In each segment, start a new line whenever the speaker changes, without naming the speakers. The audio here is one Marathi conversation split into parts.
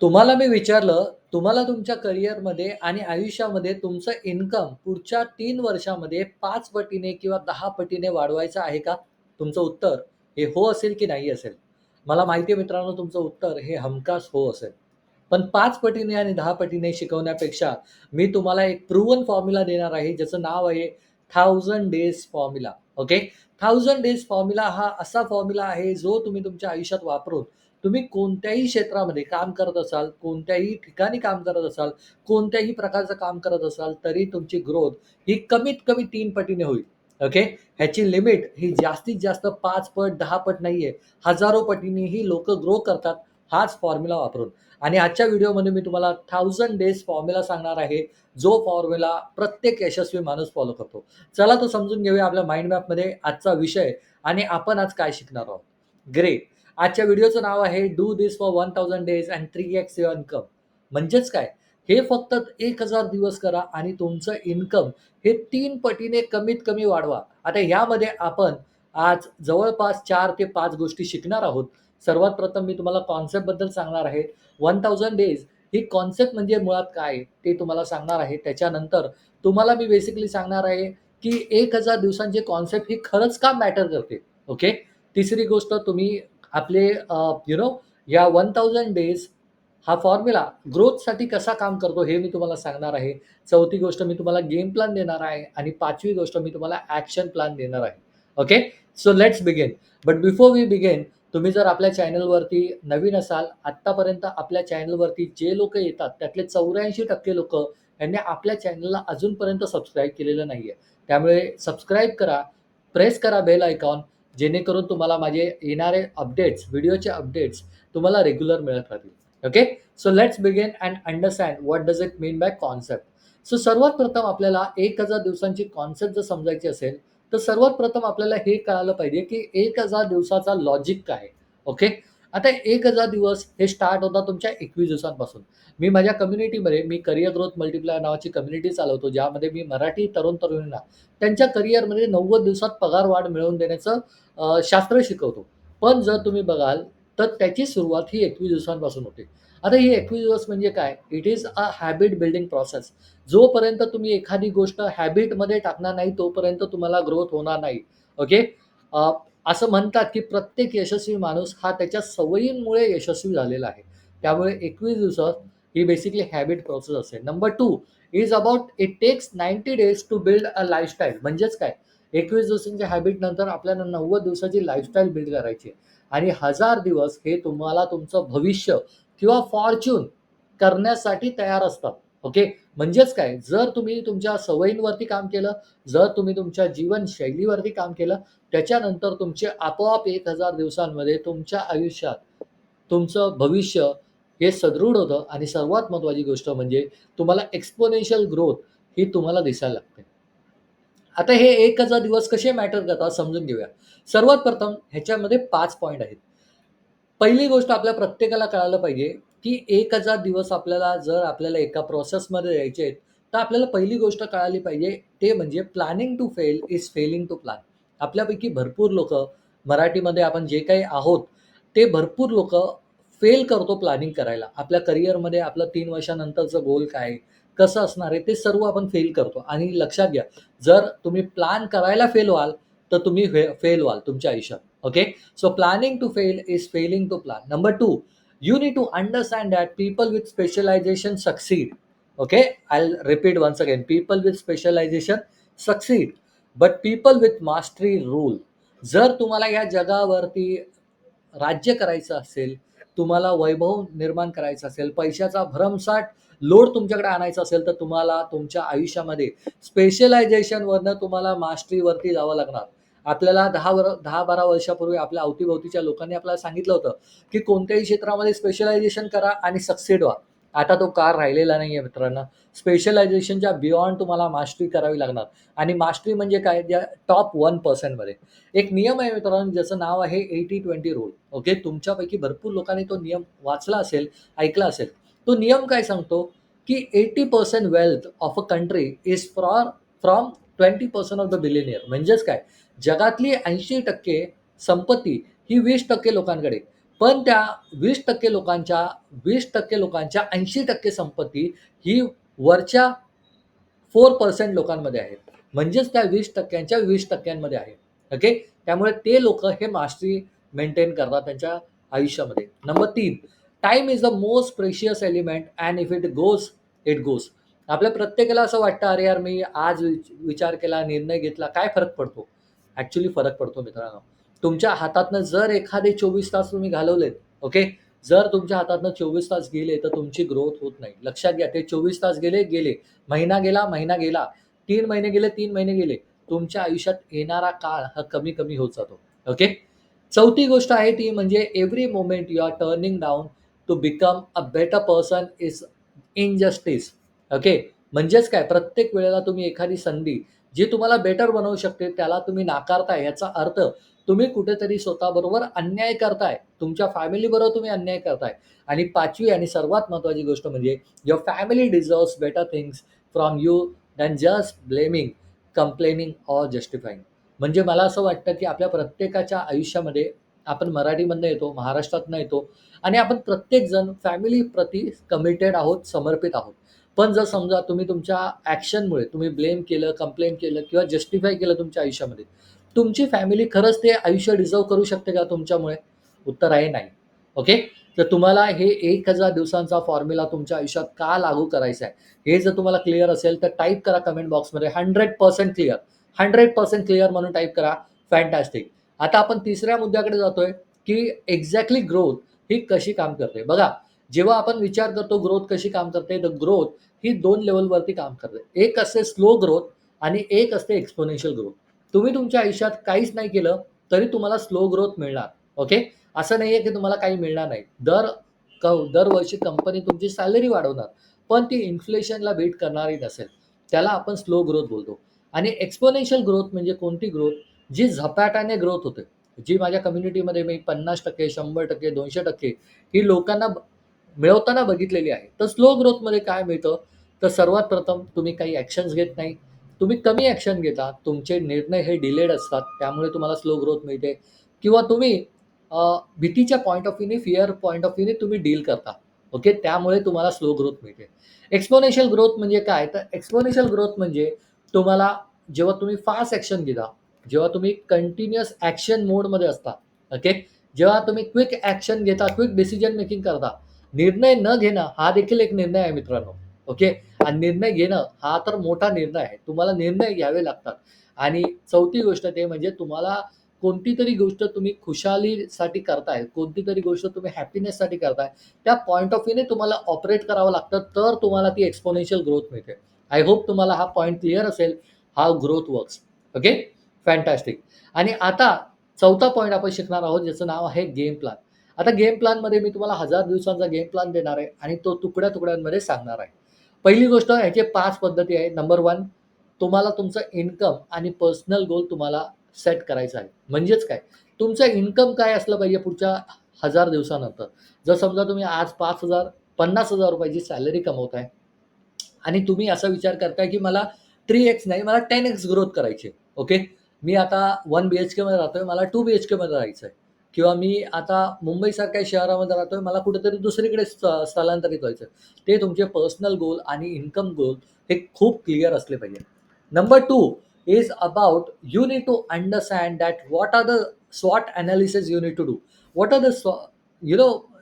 तुम्हाला मी विचारलं, तुम्हाला तुमच्या करिअरमध्ये आणि आयुष्यामध्ये तुमचं इन्कम पुढच्या 3 वर्षामध्ये 5 पटीने किंवा 10 पटीने वाढवायचं आहे का? तुमचं उत्तर हे हो असेल की नाही असेल? मला माहिती आहे मित्रांनो तुमचं उत्तर हे हमखास हो असेल. पण 5 पटीने आणि 10 पटीने शिकवण्यापेक्षा मी तुम्हाला एक प्रूव्हन फॉर्म्युला देणार आहे, ज्याचं नाव आहे 1000 days formula. Okay. 1000 days formula हा असा फॉर्म्युला आहे, जो तुम्ही तुमच्या आयुष्यात वापरून तुम्ही कोणत्याही क्षेत्रामध्ये काम करत असाल, कोणत्याही ठिकाणी काम करत असाल, कोणत्याही प्रकारचं काम करत असाल, तरी तुमची ग्रोथ ही कमीत कमी 3 पटीने होईल. ओके. ह्याची लिमिट ही जास्तीत जास्त 5 पट, 10 पट नाहीये. हजारो पटीनेही लोकं ग्रो करतात हाच फॉर्म्युला वापरून. आणि आजच्या व्हिडिओमध्ये मी तुम्हाला 1000 डेज फॉर्म्युला सांगणार आहे, जो फॉर्म्युला प्रत्येक यशस्वी माणूस फॉलो करतो. चला तो समजून घेऊया आपल्या माइंड मॅपमध्ये आजचा विषय आणि आपण आज काय शिकणार आहोत. ग्रेट. आजच्या व्हिडिओचं नाव आहे do this for 1000 days and 3x your income. म्हणजेच काय? हे फक्त 1000 दिवस करा आणि तुमचं इन्कम हे 3 पटीने कमीत कमी वाढवा. आता ह्यामध्ये आपण आज जवळपास 4 ते 5 गोष्टी शिकणार आहोत. सर्वात प्रथम मी तुम्हाला कॉन्सेप्टबद्दल सांगणार आहे. 1000 डेज ही कॉन्सेप्ट म्हणजे मुळात काय ते तुम्हाला सांगणार आहे. त्याच्यानंतर तुम्हाला मी बेसिकली सांगणार आहे, की 1000 दिवसांची कॉन्सेप्ट ही खरंच का मॅटर करते. ओके. तिसरी गोष्ट तुम्ही आपले या 1000 डेज हा फॉर्म्युला ग्रोथसाठी कसा काम करतो हे मी तुम्हाला सांगणार आहे. चौथी गोष्ट मी तुम्हाला गेम प्लॅन देणार आहे आणि 5वी गोष्ट मी तुम्हाला ॲक्शन प्लॅन देणार आहे. Okay. So let's begin. But before we begin, तुम्ही जर आपल्या चॅनलवरती नवीन असाल, आत्तापर्यंत आपल्या चॅनलवरती जे लोकं येतात त्यातले 84% लोकं यांनी आपल्या चॅनलला अजूनपर्यंत सबस्क्राईब केलेलं नाहीये. त्यामुळे सबस्क्राईब करा, प्रेस करा बेल आयकॉन, जेणेकरून तुम्हाला माझे येणारे अपडेट्स, व्हिडिओचे अपडेट्स तुम्हाला रेग्युलर मिळत राहतील. Okay. So let's begin and understand what does it mean by concept. So सर्वात प्रथम आपल्याला 1000 दिवसांची कॉन्सेप्ट जर समजायची असेल, तर सर्वात प्रथम आपल्याला हे कळालं पाहिजे, की 1000 दिवसाचा लॉजिक काय आहे? ओके. आता 1000 दिवस हे स्टार्ट होतात तुमच्या 21 दिवसांपासून. मी माझ्या कम्युनिटीमध्ये मी करियर ग्रोथ मल्टिप्लायर नावाची कम्युनिटी चालवतो, ज्यामध्ये मी मराठी तरुण-तरुणींना त्यांच्या करिअरमध्ये 90 दिवसात पगारवाढ मिळवून देण्याचं शास्त्र शिकवतो. पण जर तुम्ही बघाल, तर त्याची सुरुवात ही 21 दिवसांपासून होते. आता ही 21 दिवस म्हणजे काय? It is a habit building process. जोपर्यंत तुम्ही एखादी गोष्ट हॅबिटमध्ये टाकणार नाही, तोपर्यंत तुम्हाला ग्रोथ होणार नाही. ओके. अ, असं म्हणतात, की प्रत्येक यशस्वी माणूस हा त्याच्या सवयींमुळे यशस्वी झालेला आहे. त्यामुळे 21 दिवसात ही बेसिकली हॅबिट प्रोसेस असेल. Number 2 is about it takes 90 days to build a lifestyle. म्हणजेच काय? 21 दिवसांच्या हॅबिटनंतर आपल्याला 90 दिवसाची लाईफस्टाईल बिल्ड करायची आहे. आणि 1000 दिवस हे तुम्हाला तुमचं भविष्य किंवा फॉर्च्यून करण्यासाठी तयार असतात. ओके. म्हणजेच काय? जर तुम्ही तुमच्या सवयींवरती काम केलं, जर तुम्ही तुमच्या जीवनशैलीवरती काम केलं, त्याच्यानंतर तुमचे आपोआप 1000 दिवसांमध्ये तुमच्या आयुष्यात तुमचं भविष्य हे सदृढ होतं आणि सर्वात महत्त्वाची गोष्ट म्हणजे तुम्हाला एक्स्पोनेन्शियल ग्रोथ ही तुम्हाला दिसायला लागते. आता हे 1000 दिवस कसे मॅटर करतात समजून घेऊया. सर्वात प्रथम ह्याच्यामध्ये 5 पॉइंट आहेत. पहिली गोष्ट आपल्या प्रत्येकाला कळायला पाहिजे, की 1000 दिवस आपल्याला एका प्रोसेसमध्ये द्यायचे आहेत, तर आपल्याला पहिली गोष्ट कळाली पाहिजे, ते म्हणजे planning to fail is failing to plan. आपल्यापैकी भरपूर लोकं मराठीमध्ये आपण जे काही आहोत, ते भरपूर लोकं फेल करतो प्लॅनिंग करायला. आपल्या करिअरमध्ये आपलं 3 वर्षानंतरचं गोल काय आहे? कसं असणार आहे? ते सर्व आपण फेल करतो आणि लक्षात घ्या, जर तुम्ही प्लॅन करायला फेल व्हाल, तर तुम्ही फेल व्हाल तुमच्या आयुष्यात. Okay. So planning to fail is failing to plan. Number two, you need to understand that people with specialization succeed. Okay, I'll repeat once again. People with specialization succeed, but people with mastery rule. जर तुम्हाला या जगावरती राज्य करायचं असेल, तुम्हाला वैभव निर्माण करायचं असेल, पैशाचा भरमसाठ लोड तुमच्याकडे आणायचा असेल, तर तुम्हाला तुमच्या आयुष्यामध्ये स्पेशलायझेशनवरनं तुम्हाला मास्टरीवरती जावं लागणार. आपल्याला 10-12 वर्षापूर्वी आपल्या अवतीभोवतीच्या लोकांनी आपल्याला सांगितलं होतं, की कोणत्याही क्षेत्रामध्ये स्पेशलायझेशन करा आणि सक्सेड व्हा. आता तो काळ राहिलेला नाहीये मित्रांनो. स्पेशलायझेशनच्या बियॉन्ड तुम्हाला मास्टरी करावी लागणार आणि मास्टरी म्हणजे काय? ज्या टॉप 1% मध्ये. एक नियम आहे मित्रांनो, ज्याचं नाव आहे 80-20 रूल. ओके. तुमच्यापैकी भरपूर लोकांनी तो नियम वाचला असेल, ऐकला असेल. तो नियम काय सांगतो, की 80% wealth of a country is from 20% of the billionaire. म्हणजेच काय? जगातली 80% संपत्ती ही 20% लोकांकडे. पण त्या 20% लोकांच्या 20% लोकांच्या 80% संपत्ती ही वरच्या 4% लोकांमध्ये आहे. म्हणजेच त्या 20%च्या 20% आहे. ओके. त्यामुळे ते लोकं हे मास्टरी मेंटेन करतात त्यांच्या आयुष्यामध्ये. Number 3, time is the most precious element and if it goes, it goes. आपल्या प्रत्येकाला असं वाटतं, "अरे यार, मी आज विचार केला, निर्णय घेतला, काय फरक पडतो?" ॲक्चुअली फरक पडतो मित्रांनो. तुमच्या हातातनं जर एखादे 24 तास तुम्ही घालवलेत, ओके. जर तुमच्या हातातनं 24 तास गेले, तर तुमची ग्रोथ होत नाही. लक्षात घ्या, ते 24 तास गेले, गेले. महिना गेला, महिना गेला. 3 महिने गेले, 3 महिने गेले. तुमच्या आयुष्यात येणारा काळ हा कमी-कमी होत जातो. ओके. चौथी गोष्ट आहे ती म्हणजे every moment you are turning down to become a better person is injustice. Okay. म्हणजेच काय, प्रत्येक वेळेला तुम्ही एखादी संधी जी तुम्हाला बेटर बनवू शकते, त्याला तुम्ही नाकारताय. याचा अर्थ तुम्ही कुठेतरी स्वतःबरोबर अन्याय करताय. तुमच्या फॅमिलीबरोबर तुम्ही अन्याय करताय. आणि 5वी आणि सर्वात महत्त्वाची गोष्ट म्हणजे your family deserves better things from you than just blaming, complaining or justifying. म्हणजे मला असं वाटतं, की आपल्या प्रत्येकाच्या आयुष्यामध्ये आपण मराठीमधनं येतो, महाराष्ट्रातनं येतो आणि आपण प्रत्येकजण फॅमिलीप्रती कमिटेड आहोत, समर्पित आहोत. पण जर समजा तुम्ही तुमच्या ॲक्शनमुळे तुम्ही ब्लेम केलं, कंप्लेन केलं किंवा जस्टिफाय केलं तुमच्या आयुष्यामध्ये, तुमची फॅमिली खरंच ते आयुष्य डिझर्व्ह करू शकते का तुमच्यामुळे? उत्तर आहे नाही. ओके. तर तुम्हाला हे 1000 दिवसांचा फॉर्म्युला तुमच्या आयुष्यात का लागू करायचा आहे, हे जर तुम्हाला क्लिअर असेल तर टाइप करा कमेंट बॉक्समध्ये 100% क्लिअर, 100% क्लिअर म्हणून टाइप करा. फॅन्टास्टिक. आता आपण तिसऱ्या मुद्द्याकडे जातोय, की एक्झॅक्टली ग्रोथ ही कशी काम करते. बघा, जेव्हा आपण विचार करतो ग्रोथ कशी काम करते, तर ग्रोथ ही 2 लेव्हलवरती काम करते. एक असते स्लो ग्रोथ आणि एक असते एक्स्पोनेन्शियल ग्रोथ. तुम्ही तुमच्या आयुष्यात काहीच नाही केलं, तरी तुम्हाला स्लो ग्रोथ मिळणार. ओके. असं नाहीये की तुम्हाला काही मिळणार नाही. दरवर्षी कंपनी तुमची सॅलरी वाढवणार, पण ती इन्फ्लेशनला बीट करणारी नसेल. त्याला आपण स्लो ग्रोथ बोलतो. आणि एक्स्पोनेन्शियल ग्रोथ म्हणजे कोणती ग्रोथ? जी झपाट्याने ग्रोथ होते. जी माझ्या कम्युनिटीमध्ये मी 50%, 100%, 200% ही लोकांना मिळवताना बघितलेली आहे. तर स्लो ग्रोथमध्ये काय मिळतं? तर सर्वात प्रथम तुम्ही काही ॲक्शन्स घेत नाही. तुम्ही कमी ॲक्शन घेता. तुमचे निर्णय हे डिलेड असतात. त्यामुळे तुम्हाला स्लो ग्रोथ मिळते किंवा तुम्ही भीतीच्या पॉइंट ऑफ व्ह्यूने, फिअर पॉइंट ऑफ व्ह्यूने तुम्ही डील करता. ओके. त्यामुळे तुम्हाला स्लो ग्रोथ मिळते. एक्स्पोनेन्शियल ग्रोथ म्हणजे काय? तर एक्स्पोनेन्शियल ग्रोथ म्हणजे तुम्हाला जेव्हा तुम्ही फास्ट ॲक्शन घेता, जेव्हा तुम्ही कंटिन्युअस ॲक्शन मोडमध्ये असता, ओके. जेव्हा तुम्ही क्विक ॲक्शन घेता, क्विक डिसिजन मेकिंग करता. निर्णय न घेणं हा देखील एक निर्णय आहे मित्रांनो. ओके. आणि निर्णय घेणं हा तर मोठा निर्णय आहे. तुम्हाला निर्णय घ्यावे लागतात. आणि चौथी गोष्ट ते म्हणजे तुम्हाला कोणती तरी गोष्ट तुम्ही खुशालीसाठी करताय, कोणती तरी गोष्ट तुम्ही हॅपीनेससाठी करताय, त्या पॉइंट ऑफ व्ह्यूने तुम्हाला ऑपरेट करावं लागतं, तर तुम्हाला ती एक्स्पोनेन्शियल ग्रोथ मिळते. आय होप तुम्हाला हा पॉइंट क्लिअर असेल, how growth works. Okay. Fantastic. आणि आता चौथा पॉइंट आपण शिकणार आहोत, ज्याचं नाव आहे गेम प्लॅन. आता गेम प्लॅनमध्ये मी तुम्हाला 1000 दिवसांचा गेम प्लॅन देणार आहे आणि तो तुकड्या-तुकड्यांमध्ये सांगणार आहे. पहिली गोष्ट, ह्याचे 5 पद्धती आहेत. नंबर 1, तुम्हाला तुमचं इन्कम आणि पर्सनल गोल तुम्हाला सेट करायचा आहे. म्हणजेच काय? तुमचं इन्कम काय असलं पाहिजे पुढच्या 1000 दिवसानंतर. जर समजा तुम्ही आज 5,000 ₹50,000 ची सॅलरी कमवताय आणि तुम्ही असा विचार करताय, की मला 3x नाही, मला 10x ग्रोथ करायची आहे. ओके. मी आता 1 बीएचकेमध्ये राहतोय, मला 2 बीएचकेमध्ये राहायचं आहे. किंवा मी आता मुंबईसारख्या शहरामध्ये राहतोय, मला कुठेतरी दुसरीकडे स्थलांतरित व्हायचं आहे. ते तुमचे पर्सनल गोल आणि इन्कम गोल हे खूप क्लिअर असले पाहिजे. Number 2 is about you need to understand that what are the SWOT analysis you need to do. What are the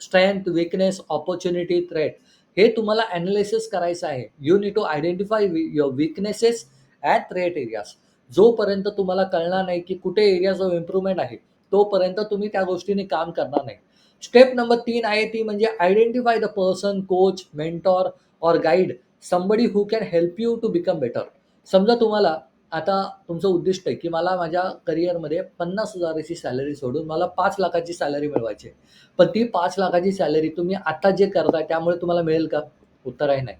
strength, weakness, opportunity, threat. हे तुम्हाला ॲनालिसिस करायचं आहे. You need to identify your weaknesses and threat areas. जोपर्यंत तुम्हाला कळणार नाही, की कुठे एरियाज ऑफ इम्प्रूव्हमेंट आहे, तोपर्यंत तुम्ही त्या गोष्टीने काम करणार नाही. स्टेप नंबर 3 आहे ती म्हणजे identify the person, coach, mentor or guide, somebody who can help you to become better. समजा तुम्हाला आता तुमचं उद्दिष्ट आहे, की मला माझ्या करिअरमध्ये 50,000 ची सॅलरी सोडून मला 5,00,000 ची सॅलरी मिळवायची आहे. पण ती 5,00,000 ची सॅलरी तुम्ही आता जे करताय त्यामुळे तुम्हाला मिळेल का? उत्तर आहे नाही.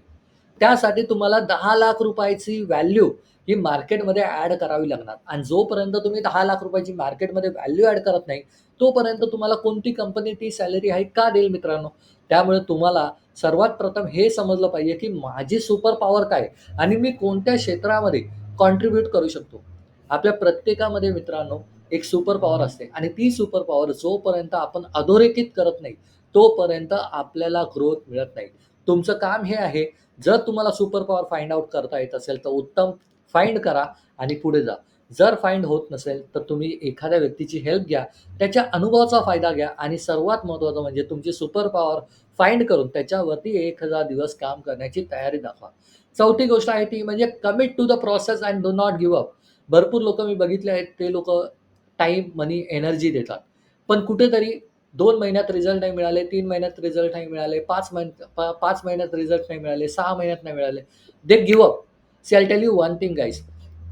त्यासाठी तुम्हाला 10,00,000 ची व्हॅल्यू ही मार्केटमध्ये ॲड करावी लागणार आणि जोपर्यंत तुम्ही 10,00,000 ची मार्केटमध्ये व्हॅल्यू ॲड करत नाही, तोपर्यंत तुम्हाला कोणती कंपनी ती सॅलरी हाईक का देईल मित्रांनो? त्यामुळे तुम्हाला सर्वात प्रथम हे समजलं पाहिजे, की माझी सुपर पॉवर काय आणि मी कोणत्या क्षेत्रामध्ये कॉन्ट्रिब्यूट करू शकतो. आपल्या प्रत्येकामध्ये मित्रांनो एक सुपर पॉवर असते आणि ती सुपर पॉवर जोपर्यंत आपण अधोरेखित करत नाही, तोपर्यंत आपल्याला ग्रोथ मिळत नाही. तुमचं काम हे आहे, जर तुम्हाला सुपर पॉवर फाइंड आउट करता येत असेल, तर उत्तम फाइंड करा आणि पुढे जा. जर फाइंड होत नसेल, तर तुम्ही एखाद्या व्यक्तीची हेल्प घ्या, त्याच्या अनुभवाचा फायदा घ्या आणि सर्वात महत्त्वाचं म्हणजे तुमची सुपर पॉवर फाइंड करून त्याच्यावरती 1000 दिवस काम करण्याची तयारी दाखवा. चौथी गोष्ट आहे ती म्हणजे commit to the process and do not give up. भरपूर लोकं मी बघितले आहेत, ते लोकं टाईम, मनी, एनर्जी देतात. पण कुठेतरी 2 महिन्यात रिझल्ट नाही मिळाले, 3 महिन्यात रिझल्ट नाही मिळाले, 5 महिन्यात रिझल्ट नाही मिळाले, 6 महिन्यात नाही मिळाले. They give up. See I tell you one thing guys.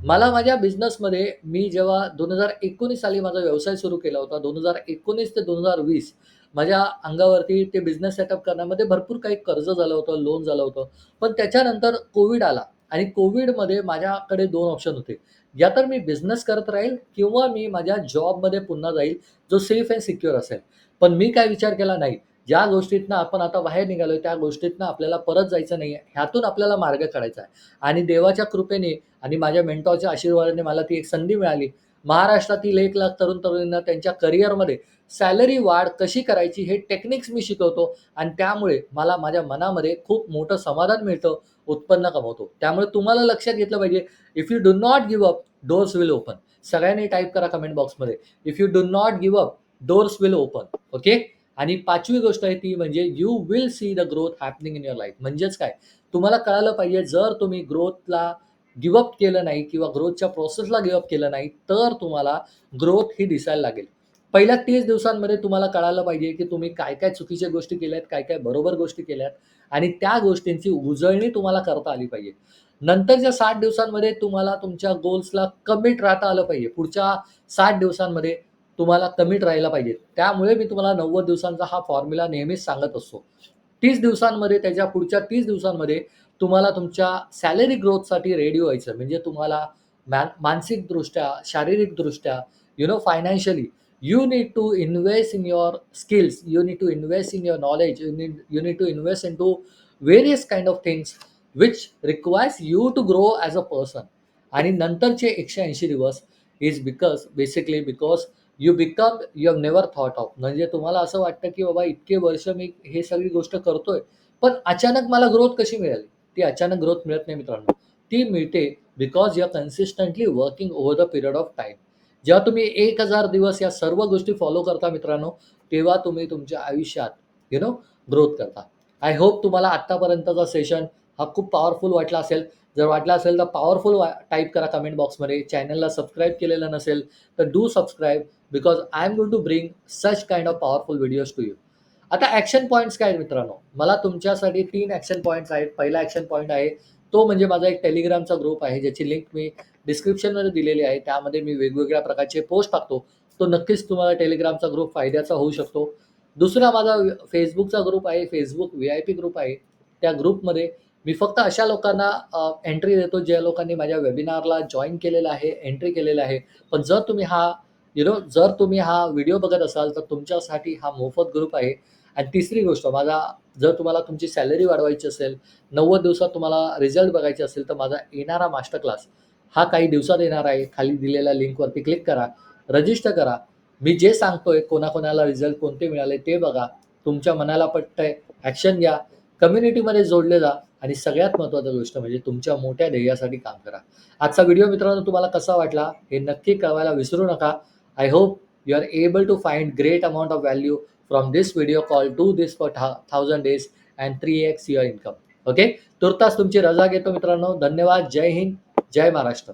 मला माझ्या बिझनेसमध्ये मी जेव्हा 2019 साली माझा व्यवसाय सुरू केला होता. 2019 ते 2020 माझ्या अंगावरती ते बिझनेस सेटअप करण्यामध्ये भरपूर काही कर्ज झालं होतं, लोन झालं होतं. पण त्याच्यानंतर कोविड आला आणि कोविडमध्ये माझ्याकडे 2 ऑप्शन होते. या तर मी बिझनेस करत राहील किंवा मी माझ्या जॉबमध्ये पुन्हा जाईल, जो सेफ अँड सिक्युअर असेल. पण मी काय विचार केला, नाही. ज्या गोष्टीतनं आपण आता बाहेर निघालोय, त्या गोष्टीतनं आपल्याला परत जायचं नाहीये. ह्यातून आपल्याला मार्ग काढायचा आहे आणि देवाच्या कृपेने आणि माझ्या मेंटॉरच्या आशीर्वादाने मला ती एक संधी मिळाली. महाराष्ट्रातील 1,00,000 तरुण-तरुणींना त्यांच्या करिअरमध्ये सॅलरी वाढ कशी करायची हे टेक्निक्स मी शिकवतो आणि त्यामुळे मला माझ्या मनामध्ये खूप मोठं समाधान मिळतं, उत्पन्न कमवतो. त्यामुळे तुम्हाला लक्षात घेतलं पाहिजे, if you do not give up, doors will open. सगळ्यांनी टाइप करा कमेंट बॉक्समध्ये, if you do not give up, doors will open. Okay. आणि 5वी गोष्ट आहे ती म्हणजे you will see the growth happening in your life. म्हणजेच काय? तुम्हाला कळालं पाहिजे, जर तुम्ही ग्रोथला गिव्ह अप केलं नाही किंवा ग्रोथच्या प्रोसेसला गिव्ह अप केलं नाही, तर तुम्हाला ग्रोथ ही दिसायला लागेल. पहिल्या 30 दिवसांमध्ये तुम्हाला कळालं पाहिजे, की तुम्ही काय-काय चुकीच्या गोष्टी केल्यात, काय-काय बरोबर गोष्टी केल्यात आणि त्या गोष्टींची उजळणी तुम्हाला करता आली पाहिजे. नंतरच्या 60 दिवसांमध्ये तुम्हाला तुमच्या गोल्सला कमिट राहता आलं पाहिजे. पुढच्या 60 दिवसांमध्ये तुम्हाला कमिट राहायला पाहिजे. त्यामुळे मी तुम्हाला 90 दिवसांचा हा फॉर्म्युला नेहमीच सांगत असतो. 30 दिवसांमध्ये, त्याच्या पुढच्या 30 दिवसांमध्ये तुम्हाला तुमच्या सॅलरी ग्रोथसाठी रेडी व्हायचं. म्हणजे तुम्हाला मानसिकदृष्ट्या, शारीरिकदृष्ट्या, financially you need to invest in your skills, you need to invest in your knowledge, you need to invest into various kind of things which requires you to grow as a person. आणि नंतरचे 180 दिवस is because you become you have never thought of. म्हणजे तुम्हाला असं वाटतं की बाबा इतके वर्ष मी हे सगळी गोष्ट करतोय, पण अचानक मला ग्रोथ कशी मिळाली? ती अचानक ग्रोथ मिळत नाही मित्रांनो. ती मिळते because you are consistently working over the period of time. जेव्हा तुम्ही 1000 दिवस या सर्व गोष्टी फॉलो करता मित्रांनो, तेव्हा तुम्ही तुमच्या आयुष्यात ग्रोथ करता. आय होप तुम्हाला आत्तापर्यंतचा सेशन हा खूप पॉवरफुल वाटला असेल. जर वाटला असेल तर पॉवरफुल टाइप करा कमेंट बॉक्समध्ये. चॅनलला सबस्क्राईब केलेलं नसेल तर do subscribe because I am going to bring such kind of powerful videos to you. आता ॲक्शन पॉइंट्स काय आहेत मित्रांनो? मला तुमच्यासाठी 3 ॲक्शन पॉइंट्स आहेत. पहिला ॲक्शन पॉइंट आहे तो म्हणजे माझा एक टेलिग्रामचा ग्रुप आहे, ज्याची लिंक मी डिस्क्रिप्शनमध्ये दिलेली आहे. त्यामध्ये मी वेगवेगळ्या प्रकारचे पोस्ट टाकतो. तो नक्कीच तुम्हाला टेलिग्रामचा ग्रुप फायद्याचा होऊ शकतो. दुसरा माझा Facebookचा ग्रुप आहे. Facebook VIP ग्रुप आहे. त्या ग्रुपमध्ये मी फक्त अशा लोकांना एंट्री देतो, ज्या लोकांनी माझ्या वेबिनारला जॉइन केलेलं आहे, एंट्री केलेलं आहे. पण जर तुम्ही हा व्हिडिओ बघत असाल, तर तुमच्यासाठी हा मोफत ग्रुप आहे. आणि तिसरी गोष्ट, जर तुम्हाला तुमची सॅलरी वाढवायची असेल, 90 दिवसात तुम्हाला रिझल्ट बघायचे असेल, तर माझा येणारा मास्टर क्लास हा काही दिवसात येणार आहे. खाली दिलेल्या लिंकवरती क्लिक करा, रजिस्टर करा. मी जे सांगतोय, कोणाकोणाला रिझल्ट कोणते मिळाले ते बघा. तुमच्या मनाला पटतंय, ॲक्शन घ्या, कम्युनिटीमध्ये जोडले जा आणि सगळ्यात महत्त्वाची गोष्ट म्हणजे तुमच्या मोठ्या ध्येयासाठी काम करा. आजचा व्हिडिओ मित्रांनो तुम्हाला कसा वाटला हे नक्की कळवायला विसरू नका. I hope you are able to find great amount of value from this video call do this for 1000 days and 3x your income. Okay. तुर्तास तुमची रजा घेतो मित्रांनो. धन्यवाद. जय हिंद, जय महाराष्ट्र.